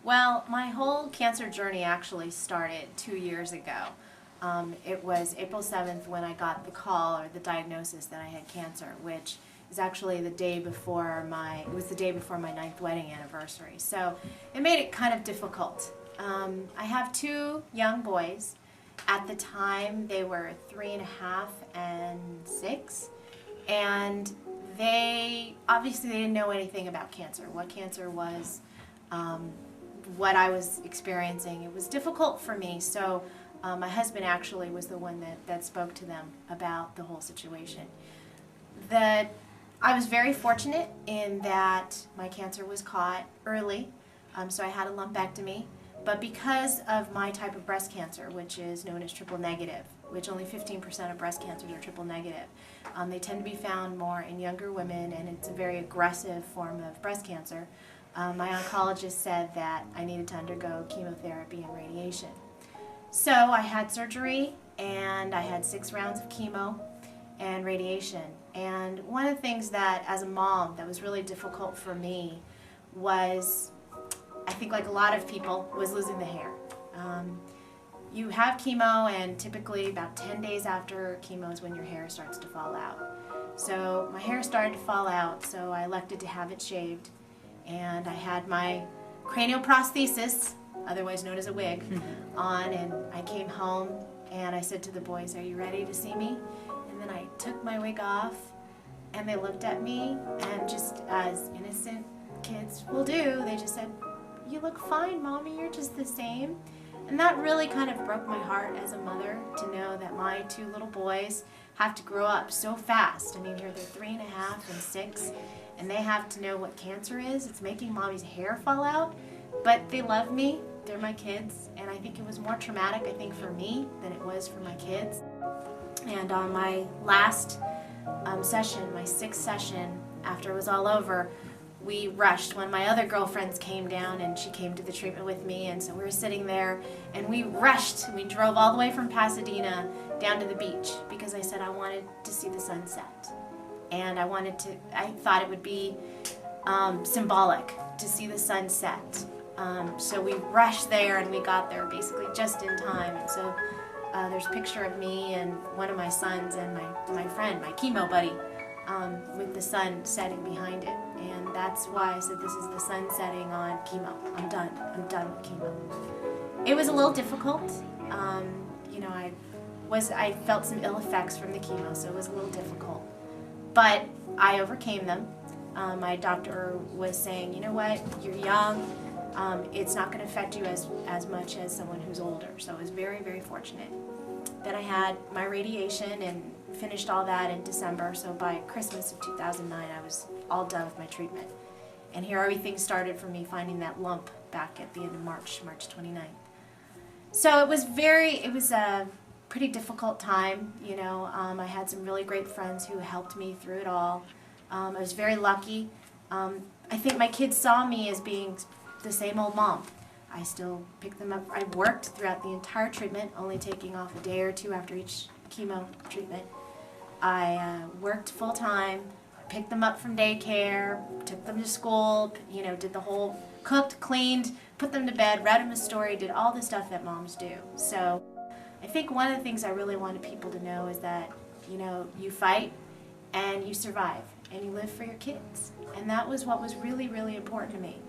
Well, my whole cancer journey actually started 2 years ago. It was April 7th when I got the call or the diagnosis that I had cancer, which is actually the day before my ninth wedding anniversary. So it made it kind of difficult. I have two young boys. At the time, they were 3.5 and 6, and they didn't know anything about cancer, what cancer was, what I was experiencing. It was difficult for me, so my husband actually was the one that spoke to them about the whole situation. I was very fortunate in that my cancer was caught early, so I had a lumpectomy. But because of my type of breast cancer, which is known as triple negative, which only 15% of breast cancers are triple negative, they tend to be found more in younger women, and it's a very aggressive form of breast cancer. My oncologist said that I needed to undergo chemotherapy and radiation. So I had surgery, and I had 6 rounds of chemo and radiation. And one of the things that, as a mom, that was really difficult for me was, I think like a lot of people, was losing the hair. You have chemo, and typically about 10 days after chemo is when your hair starts to fall out. So my hair started to fall out, so I elected to have it shaved. And I had my cranial prosthesis, otherwise known as a wig, on, and I came home and I said to the boys, "Are you ready to see me?" And then I took my wig off, and they looked at me, and just as innocent kids will do, they just said, "You look fine, Mommy, you're just the same." And that really kind of broke my heart as a mother, to know that my 2 little boys have to grow up so fast. I mean, here they're 3.5 and 6, and they have to know what cancer is. It's making Mommy's hair fall out, but they love me. They're my kids, and I think it was more traumatic, I think, for me than it was for my kids. And on my last session, my 6th session, after it was all over, we rushed. One of my other girlfriends came down, and she came to the treatment with me, and so we were sitting there, and we rushed. We drove all the way from Pasadena down to the beach because I said I wanted to see the sunset. And I thought it would be symbolic to see the sunset. So we rushed there, and we got there basically just in time. And so there's a picture of me and one of my sons and my friend, my chemo buddy, with the sun setting behind it. And that's why I said this is the sun setting on chemo. I'm done with chemo. It was a little difficult. I felt some ill effects from the chemo, so it was a little difficult. But I overcame them. My doctor was saying, you know what, you're young. It's not going to affect you as much as someone who's older. So I was very, very fortunate. Then I had my radiation and finished all that in December. So by Christmas of 2009, I was all done with my treatment. And here everything started for me, finding that lump back at the end of March 29th. So it was a pretty difficult time. I had some really great friends who helped me through it all. I was very lucky. I think my kids saw me as being the same old mom. I still picked them up. I worked throughout the entire treatment, only taking off a day or 2 after each chemo treatment. I worked full time, picked them up from daycare, took them to school, did the whole, cooked, cleaned, put them to bed, read them a story, did all the stuff that moms do. So I think one of the things I really wanted people to know is that, you fight and you survive and you live for your kids. And that was what was really, really important to me.